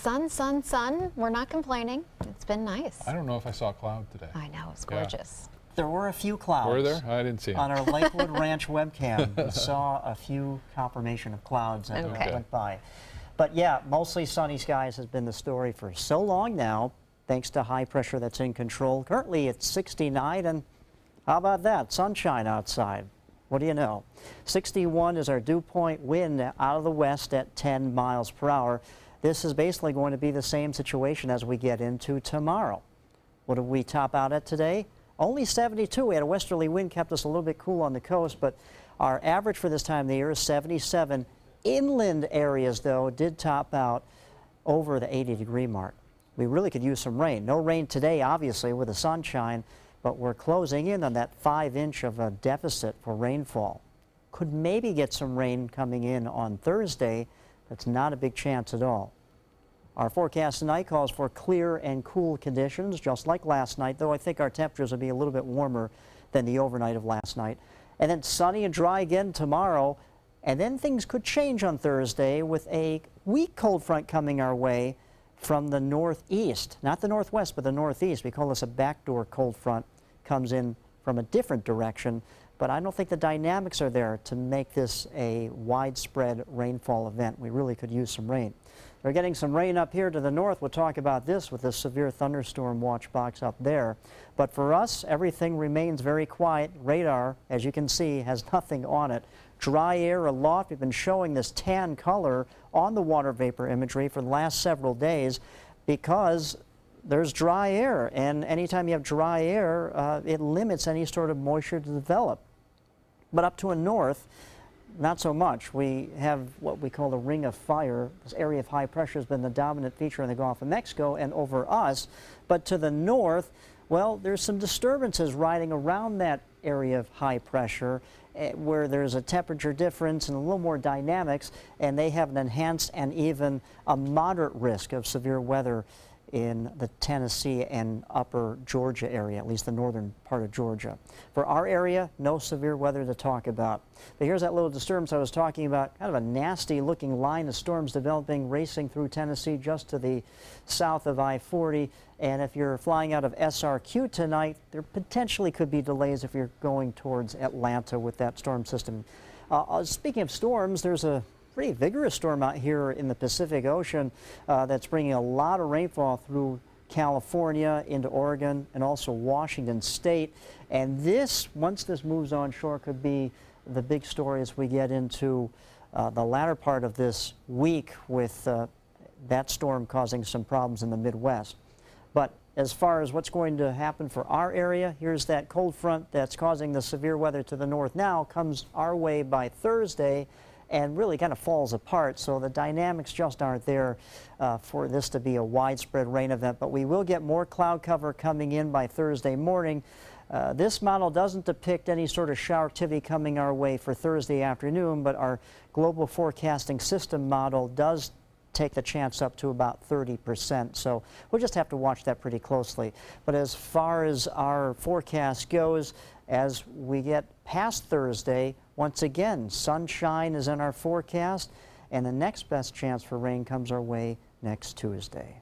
Sun, sun, sun. We're not complaining. It's been nice. I don't know if I saw a cloud today. I know, it's gorgeous. There were a few clouds. Were there? I didn't see them. On our Lakewood Ranch webcam, we saw a few confirmation of clouds that went by. But yeah, mostly sunny skies has been the story for so long now, thanks to high pressure that's in control. Currently it's 69, and how about that? Sunshine outside. What do you know? 61 is our dew point, wind out of the west at 10 miles per hour. This is basically going to be the same situation as we get into tomorrow. What did we top out at today? Only 72. We had a westerly wind, kept us a little bit cool on the coast, but our average for this time of the year is 77. Inland areas, though, did top out over the 80-degree mark. We really could use some rain. No rain today, obviously, with the sunshine, but we're closing in on that 5-inch of a deficit for rainfall. Could maybe get some rain coming in on Thursday. That's not a big chance at all. Our forecast tonight calls for clear and cool conditions, just like last night, though I think our temperatures will be a little bit warmer than the overnight of last night. And then sunny and dry again tomorrow, and then things could change on Thursday with a weak cold front coming our way from the northeast. Not the northwest, but the northeast. We call this a backdoor cold front. Comes in from a different direction, but I don't think the dynamics are there to make this a widespread rainfall event. We really could use some rain. We're getting some rain up here to the north. We'll talk about this with the severe thunderstorm watch box up there. But for us, everything remains very quiet. Radar, as you can see, has nothing on it. Dry air aloft. We've been showing this tan color on the water vapor imagery for the last several days because there's dry air, and anytime you have dry air, it limits any sort of moisture to develop. But up to a north, not so much. We have what we call the ring of fire. This area of high pressure has been the dominant feature in the Gulf of Mexico and over us. But to the north, well, there's some disturbances riding around that area of high pressure where there's a temperature difference and a little more dynamics, and they have an enhanced and even a moderate risk of severe weather in the Tennessee and upper Georgia area, at least the northern part of Georgia. For our area, no severe weather to talk about. But here's that little disturbance I was talking about, kind of a nasty looking line of storms developing, racing through Tennessee just to the south of I-40. And if you're flying out of SRQ tonight, there potentially could be delays if you're going towards Atlanta with that storm system. Speaking of storms, there's a pretty vigorous storm out here in the Pacific Ocean that's bringing a lot of rainfall through California into Oregon and also Washington State. And this, once this moves on shore, could be the big story as we get into the latter part of this week with that storm causing some problems in the Midwest. But as far as what's going to happen for our area, here's that cold front that's causing the severe weather to the north now, comes our way by Thursday, and really kind of falls apart. So the dynamics just aren't there for this to be a widespread rain event. But we will get more cloud cover coming in by Thursday morning. This model doesn't depict any sort of shower activity coming our way for Thursday afternoon, but our global forecasting system model does take the chance up to about 30%. So we'll just have to watch that pretty closely. But as far as our forecast goes, as we get past Thursday, once again, sunshine is in our forecast, and the next best chance for rain comes our way next Tuesday.